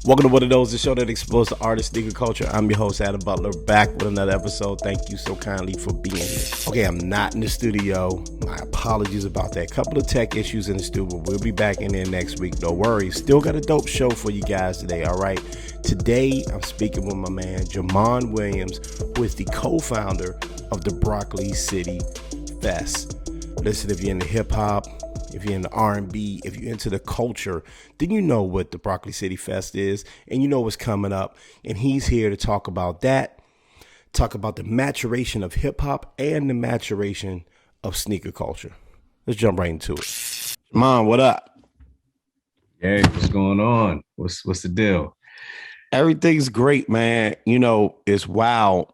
Welcome to One of Those, the show that explores the art of sneaker culture. I'm your host, Adam Butler, back with another episode. Thank you so kindly for being here. Okay, I'm not in the studio. My apologies about that. Couple of tech issues in the studio. We'll be back in there next week. No worries. Still got a dope show for you guys today, all right? Today, I'm speaking with my man, Jermon Williams, who is the co-founder of the Broccoli City Fest. Listen, if you're into hip-hop, if you're into R&B, if you're into the culture, then you know what the Broccoli City Fest is, and you know what's coming up. And he's here to talk about that, talk about the maturation of hip-hop and the maturation of sneaker culture. Let's jump right into it. Mom, what up? Hey, what's going on? What's the deal? Everything's great, man. You know, it's wild.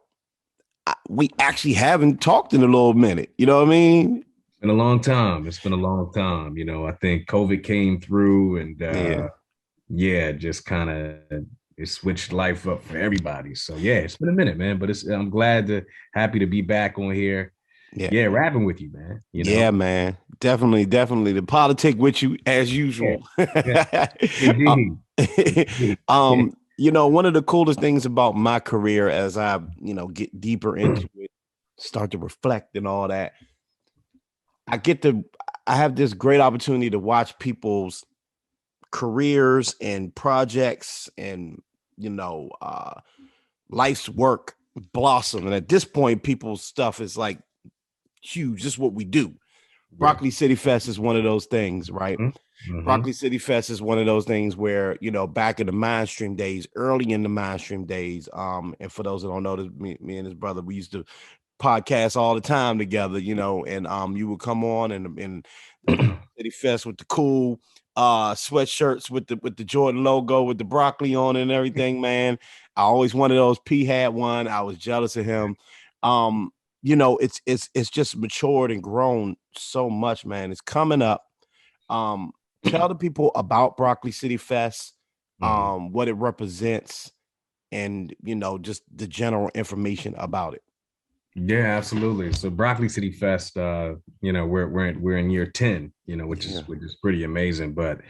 We actually haven't talked in a little minute. You know what I mean? Been a long time. It's been a long time. I think COVID came through and just kind of it switched life up for everybody. So yeah, it's been a minute, man. But I'm happy to be back on here. Yeah, rapping with you, man. Yeah, man. Definitely the politic with you as usual. Yeah. Indeed. One of the coolest things about my career as I, get deeper into it, start to reflect and all that, I have this great opportunity to watch people's careers and projects and, life's work blossom. And at this point, people's stuff is like huge. This is what we do. Yeah. Broccoli City Fest is one of those things, right? Mm-hmm. Broccoli City Fest is one of those things where, back in the Mindstream days, early in the Mindstream days, and for those that don't know, me and his brother, we used to podcast all the time together, and you would come on and City Fest with the cool sweatshirts with the Jordan logo with the broccoli on it and everything, man. I always wanted those. P had one. I was jealous of him. It's just matured and grown so much, man. It's coming up. Tell the people about Broccoli City Fest, what it represents, and just the general information about it. Yeah, absolutely. So Broccoli City Fest, we're in year 10, which is pretty amazing. But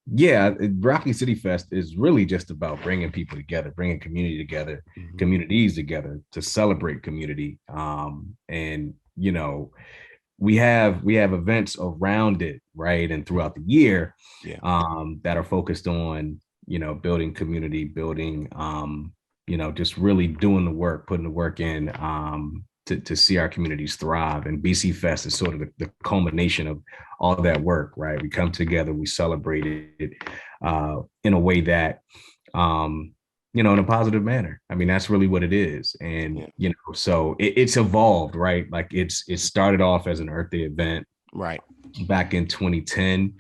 Broccoli City Fest is really just about bringing people together, bringing community together, communities together to celebrate community. We have events around it, right, and throughout the year, that are focused on building community, building just really doing the work, putting the work in to see our communities thrive. And BC Fest is sort of the culmination of all that work, right? We come together, we celebrate it in a way that, in a positive manner. I mean, that's really what it is. And, so it's evolved, right? Like it started off as an Earth Day event. Right. Back in 2010,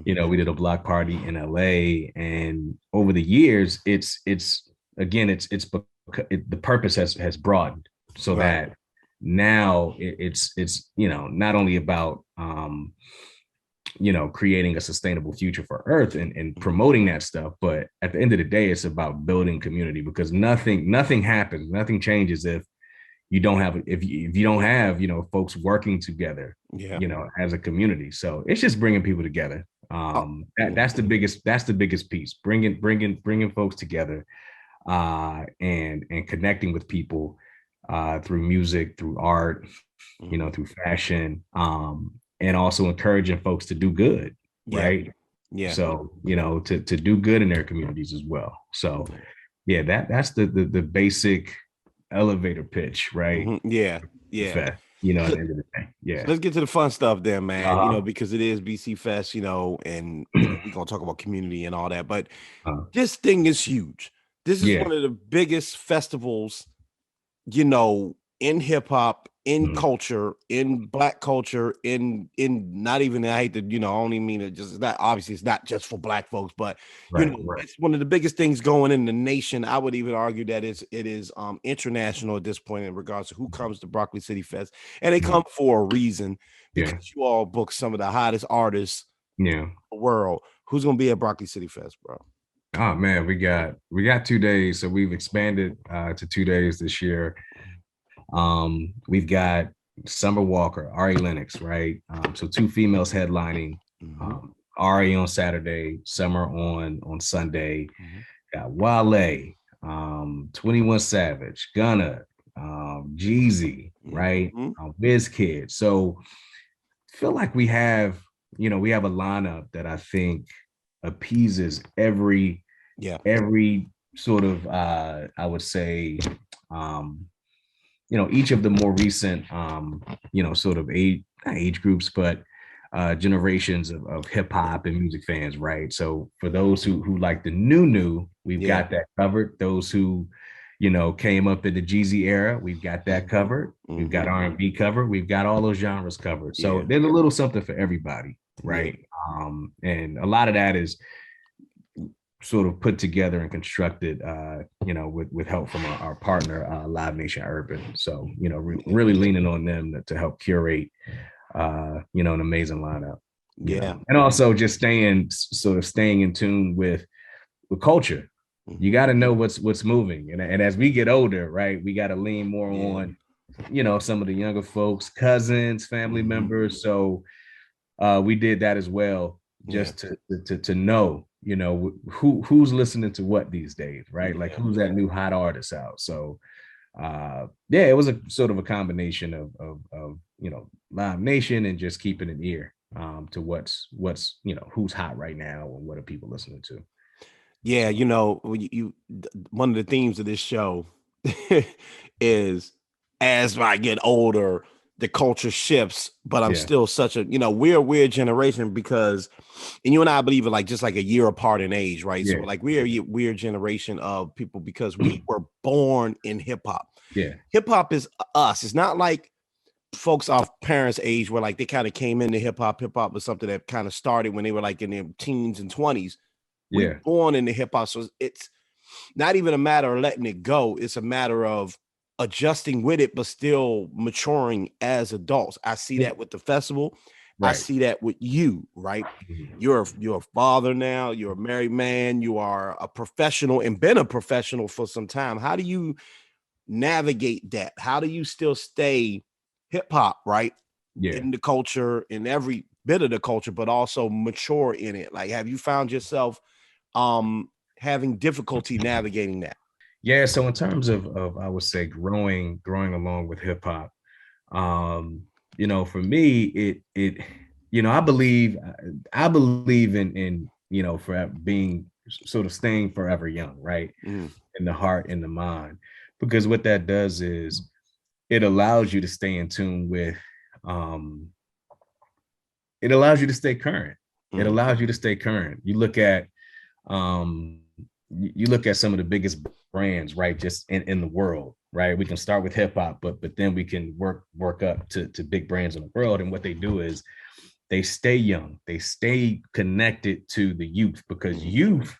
we did a block party in LA, and over the years, the purpose has broadened so that now it's not only about creating a sustainable future for Earth and promoting that stuff, but at the end of the day, it's about building community, because nothing happens, nothing changes if you don't have folks working together, as a community. So it's just bringing people together. That's the biggest piece, bringing folks together. And connecting with people through music, through art, through fashion, and also encouraging folks to do good, right? Yeah. So to do good in their communities as well. So that's the basic elevator pitch, right? Mm-hmm. Yeah. At the end of the day. Yeah. So let's get to the fun stuff then, man. Because it is BC Fest, and we're gonna talk about community and all that. But this thing is huge. This is one of the biggest festivals, in hip hop, in culture, in Black culture, in not even, I hate to, I don't even mean it, just that obviously it's not just for Black folks, but it's one of the biggest things going in the nation. I would even argue that it is international at this point in regards to who comes to Broccoli City Fest, and they come for a reason, because you all book some of the hottest artists in the world. Who's gonna be at Broccoli City Fest, bro? Oh man, we got 2 days, so we've expanded to 2 days this year. We've got Summer Walker, Ari Lennox, right? So 2 females headlining. Ari on Saturday, Summer on Sunday. Mhm. Got Wale, 21 Savage, Gunna, Jeezy, right? Mhm. WizKid. So feel like we have a lineup that I think appeases Yeah. every sort of I would say each of the more recent sort of age groups, but generations of hip hop and music fans, right? So for those who like the new, we've Yeah. got that covered. Those who came up in the Jeezy era, we've got that Mhm. covered. We've got Mhm. R&B covered. We've got all those genres covered. So Yeah. there's a little something for everybody, Yeah. right? And a lot of that is sort of put together and constructed, with help from our partner, Live Nation Urban. So, Yeah. really leaning on them to help curate, an amazing lineup, Yeah. and also just staying in tune with culture. You Mhm. got to know what's moving, and as we get older, right, we got to lean more Yeah. on, some of the younger folks, cousins, family Mhm. members. So we did that as well, Yeah. just to know, who's listening to what these days, right? Like Yeah. who's that new hot artist out. So yeah, it was a sort of a combination of Live Nation and just keeping an ear to what's who's hot right now and what are people listening to. Yeah, when one of the themes of this show is as I get older, the culture shifts, but I'm Yeah, still we're a weird generation because, and you and I believe it like just like a year apart in age, right? So yeah, like we're a weird generation of people because we were born in hip hop. yeah, Hip hop is us. It's not like folks our parents' age where like they kind of came into hip hop. Hip hop was something that kind of started when they were like in their teens and 20s. We yeah, born into hip hop, so it's not even a matter of letting it go. It's a matter of adjusting with it, but still maturing as adults. I see that with the festival. I right. see that with you, right? Mhm. You're a father now. You're a married man. You are a professional and been a professional for some time. How do you navigate that? How do you still stay hip hop, right? Yeah. In the culture, in every bit of the culture, but also mature in it. Like, have you found yourself having difficulty navigating that? Yeah, so in terms of I would say growing along with hip hop, um, for me, I believe in for being sort of staying forever young, right? Mm, In the heart and the mind, because what that does is it allows you to stay in tune with, um, it allows you to stay current. It mm, allows you to stay current. Um, you look at some of the biggest brands, right, just in the world, right? We can start with hip hop, but then we can work up to big brands in the world. And what they do is they stay young, they stay connected to the youth because mm, youth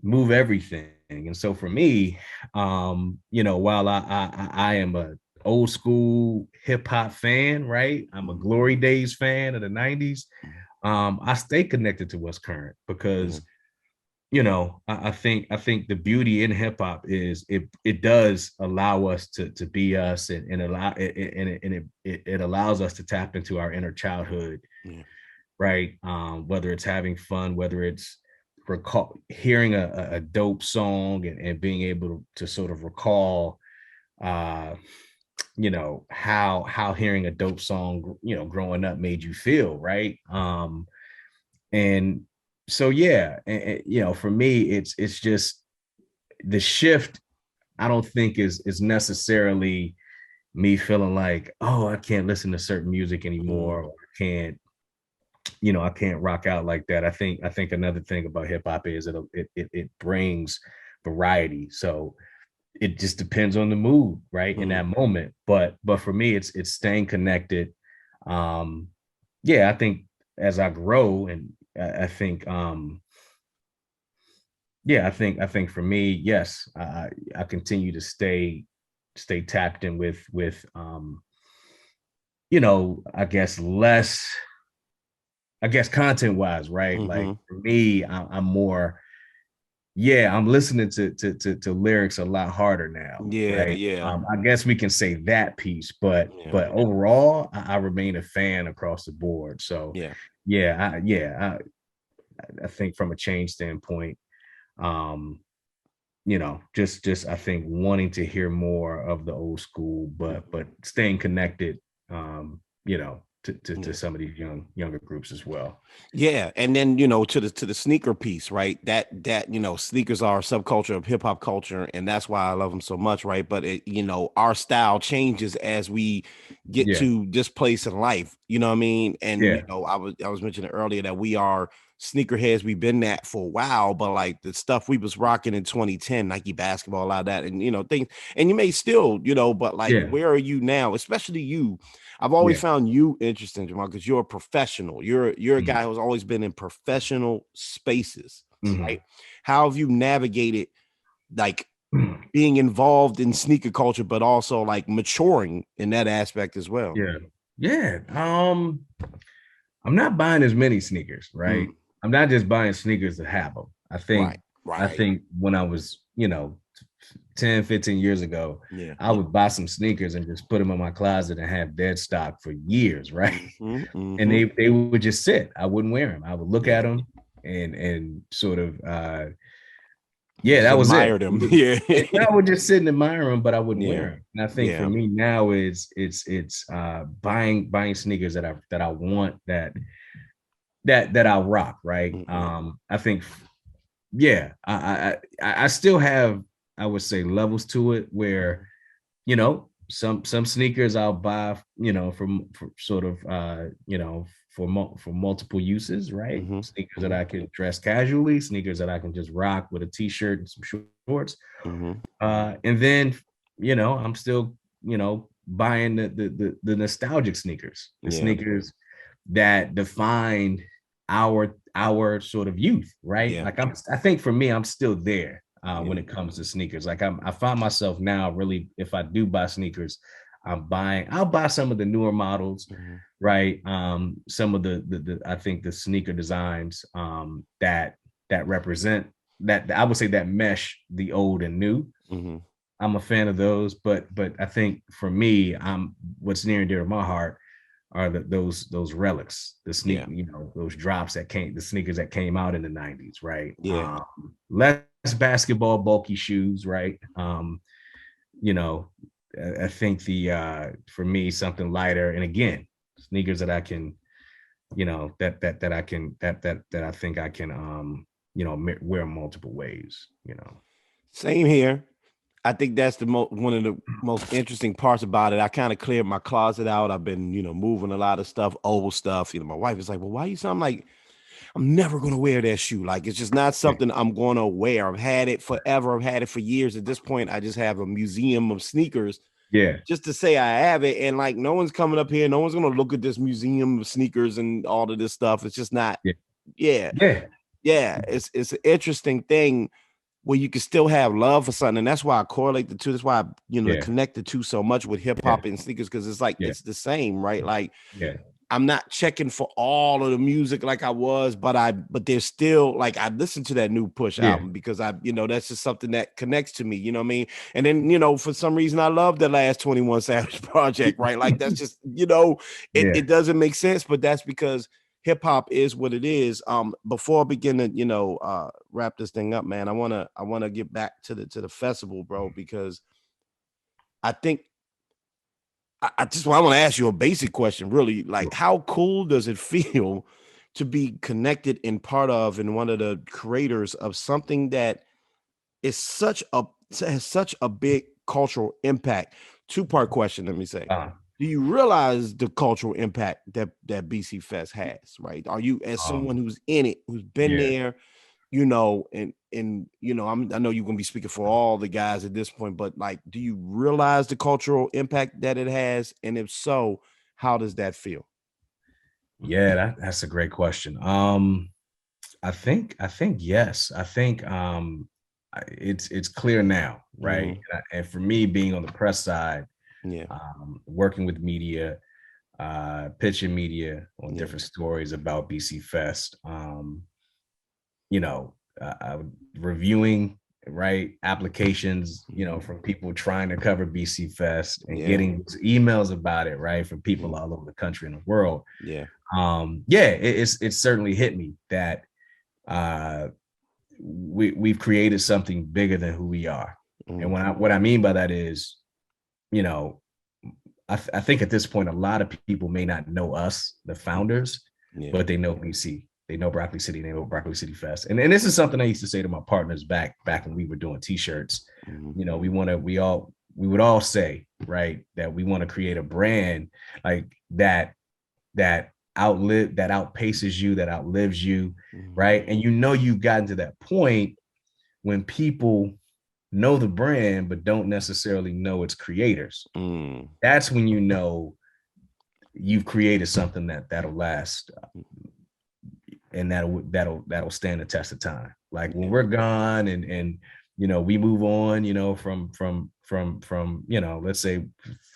move everything. And so for me, while I am a old school hip hop fan, right? I'm a mm, Glory Days fan of the 90s. mm, I stay connected to what's current yeah, because I think the beauty in hip hop is it does allow us to be us, and it allows us to tap into our inner childhood, yeah, right? Whether it's having fun, whether it's recall hearing a dope song and being able to sort of recall uh how hearing a dope song growing up made you feel, right? And so yeah, for me it's just the shift. I don't think is necessarily me feeling like, oh, I can't listen to certain music mm, anymore, or I can't rock out like that. I think another thing about hip hop is it brings variety. So it just depends on the mood, right, in mm. that moment. But for me, it's staying connected. Um, yeah, I think as I grow, and I think yeah, I think for me, yes, I continue to stay tapped in with I guess less, I guess content wise, right? Like Mhm. for me, I'm more, yeah, I'm listening to lyrics a lot harder now, Yeah, right? yeah, I guess we can say that piece, but yeah, but overall, I remain a fan across the board. So yeah. yeah, I think from a change standpoint, you know, just I think wanting to hear more of the old school, but staying connected, you know, to some of these younger groups as well. Yeah, and then to the sneaker piece, right? That sneakers are a subculture of hip hop culture, and that's why I love them so much, right? But our style changes as we get Yeah, to this place in life. You know what I mean? And yeah, I was mentioning earlier that we are sneakerheads. We've been that for a while, but like the stuff we was rocking in 2010, Nike basketball, a lot of that, and things. And you may still, but like, yeah, where are you now? Especially you. I've always yeah. found you interesting, Jermon, because you're a professional. You're a Mm-hmm. guy who's always been in professional spaces, Mm-hmm. right? How have you navigated like being involved in sneaker culture, but also like maturing in that aspect as well? Yeah, yeah. I'm not buying as many sneakers, right? Mm, I'm not just buying sneakers to have them. right, I right. think when I was, 10, 15 years ago, Yeah. I would buy some sneakers and just put them in my closet and have dead stock for years, right? Mm-hmm, And mm-hmm. they would just sit. I wouldn't wear them. I would look Yeah. at them and sort of yeah, Just that was it. admire them. Yeah. I would just sit and admire them, but I wouldn't wear Yeah. them. And I think for Yeah. me now it's buying sneakers that I want that I'll rock, right? Mm-hmm. I think yeah, I still have, I would say, levels to it where, some sneakers I'll buy, for sort of for multiple uses, right? Mm-hmm. Sneakers that Mm-hmm. I can dress casually, sneakers that I can just rock with a t-shirt and some shorts. Mm-hmm. And then, I'm still, buying the nostalgic sneakers, the Yeah. sneakers that define our sort of youth, right? Yeah. Like I think for me, I'm still there Yeah. when it comes to sneakers. Like I find myself now really, if I do buy sneakers, I'll buy some of the newer models, Mm-hmm. right? Some of the I think the sneaker designs that represent that, I would say, that mesh the old and new. Mm-hmm. I'm a fan of those, but I think for me, what's near and dear to my heart are those relics, the Yeah. those drops the sneakers that came out in the 90s, right? Yeah. Less basketball, bulky shoes, right? You know, I think for me, something lighter, and again, sneakers that I can, that I think I can, wear multiple ways, Same here. I think that's one of the most interesting parts about it. I kind of cleared my closet out. I've been, moving a lot of stuff, old stuff. My wife is like, "Well, why you sound like I'm never gonna wear that shoe? Like it's just not something I'm gonna wear. I've had it forever. I've had it for years. At this point, I just have a museum of sneakers Yeah. just to say I have it. And like no one's coming up here. No one's gonna look at this museum of sneakers and all of this stuff. It's just not. Yeah. Yeah, Yeah. yeah. It's an interesting thing where you can still have love for something. And that's why I correlate the two. That's why I, Yeah. connect the two so much with hip hop and sneakers, because it's like it's the same, right? Like Yeah. I'm not checking for all of the music like I was, but there's still like I listened to that new Push Yeah. album because that's just something that connects to me, you know what I mean? And then, for some reason I love the last 21 Savage project, right? Like that's just, it doesn't make sense, but that's because hip hop is what it is. Before I begin to, wrap this thing up, man, I wanna get back to the festival, bro, because I think I want to ask you a basic question, really. Like, how cool does it feel to be connected and part of and one of the creators of something that has such a big cultural impact? Two-part question, let me say. Do you realize the cultural impact that BC Fest has, right? Are you, as someone who's in it, who's been there, and I know you're gonna be speaking for all the guys at this point, but like, do you realize the cultural impact that it has? And if so, how does that feel? Yeah, that's a great question. I think yes. I think it's clear now, right? And for me, being on the press side, Yeah. working with media, pitching media on different stories about BC Fest, reviewing, right, applications, from people trying to cover BC Fest and getting emails about it, right, from people all over the country and the world. Yeah. It's certainly hit me that we've created something bigger than who we are. And what I mean by that is, you know, I think at this point, a lot of people may not know us, the founders, but they know BC. They know Broccoli City. They know Broccoli City Fest. And this is something I used to say to my partners back when we were doing T-shirts. You know, we would all say, right, that we want to create a brand like that outpaces you, that outlives you, right? And you've gotten to that point when people know the brand but don't necessarily know its creators. That's when you know you've created something that'll last, and that'll stand the test of time. Like when we're gone and you know, we move on, you know, from you know, let's say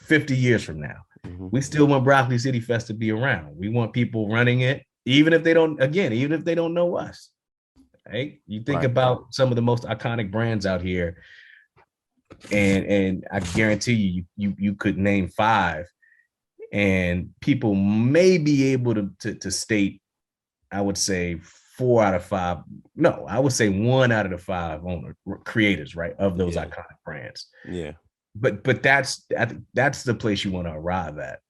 50 years from now, we still want Broccoli City Fest to be around. We want people running it, even if they don't know us. Right? You think about some of the most iconic brands out here, and I guarantee you could name 5, and people may be able to state, I would say 4 out of 5. No, I would say 1 out of the 5 creators, right, of those iconic brands. Yeah. But that's the place you want to arrive at.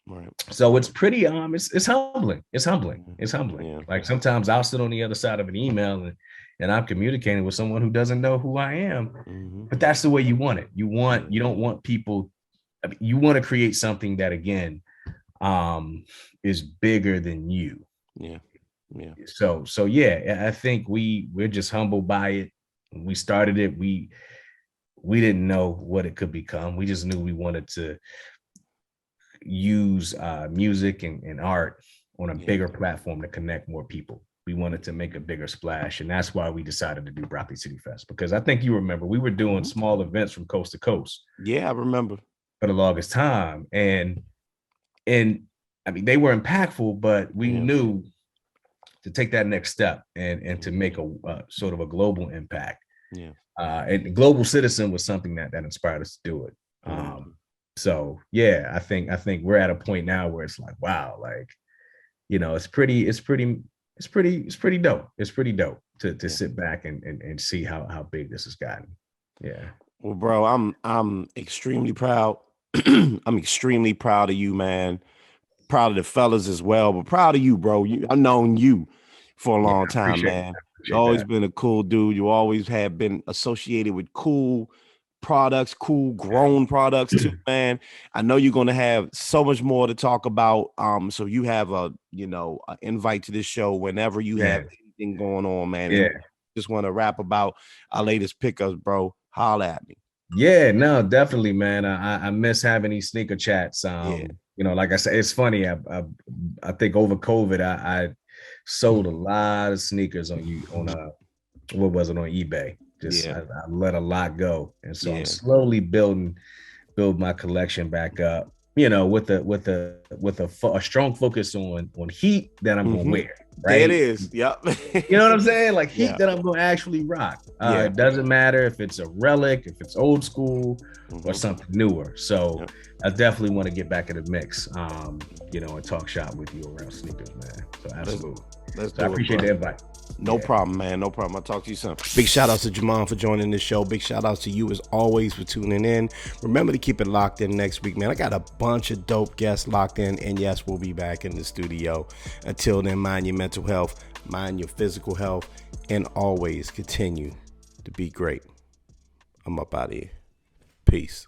Right. So it's pretty it's humbling. It's humbling. Yeah. Like sometimes I'll sit on the other side of an email and I'm communicating with someone who doesn't know who I am. But that's the way you want it. You don't want people. You want to create something that, again, is bigger than you. Yeah. Yeah. So yeah, I think we're just humbled by it. When we started it, we didn't know what it could become. We just knew we wanted to use music and art on a bigger platform to connect more people. We wanted to make a bigger splash, and that's why we decided to do Broccoli City Fest. Because I think you remember we were doing small events from coast to coast. Yeah, I remember, for the longest time, and I mean they were impactful, but we knew to take that next step and to make a sort of a global impact. Yeah. And Global Citizen was something that inspired us to do it. So yeah, I think we're at a point now where it's like, wow, like, you know, it's pretty dope. It's pretty dope to sit back and see how big this has gotten. Yeah. Well, bro, I'm extremely proud. I'm extremely proud of you, man. Proud of the fellas as well, but proud of you, bro. I've known you for a long time, man. You've always been a cool dude. You always have been associated with cool products, cool grown products too, man. I know you're gonna have so much more to talk about. So you have an invite to this show whenever you have anything going on, man. Yeah. Just want to rap about our latest pickups, bro. Holla at me. Yeah, no, definitely, man. I miss having these sneaker chats. You know, like I said, it's funny. I think over COVID, I sold a lot of sneakers on eBay. I let a lot go, and so I'm slowly build my collection back up. You know, with a strong focus on heat that I'm gonna wear. Right? There it is. Yep. You know what I'm saying? Like heat that I'm gonna actually rock. It doesn't matter if it's a relic, if it's old school, or something newer. So I definitely want to get back in the mix. You know, and talk shop with you around sneakers, man. So absolutely. I appreciate the invite. No problem, man. No problem. I'll talk to you soon. Big shout outs to Jermon for joining the show. Big shout outs to you as always for tuning in. Remember to keep it locked in next week, man. I got a bunch of dope guests locked in, and yes, we'll be back in the studio. Until then, mind your mental health, mind your physical health, and always continue to be great. I'm up out of here. Peace.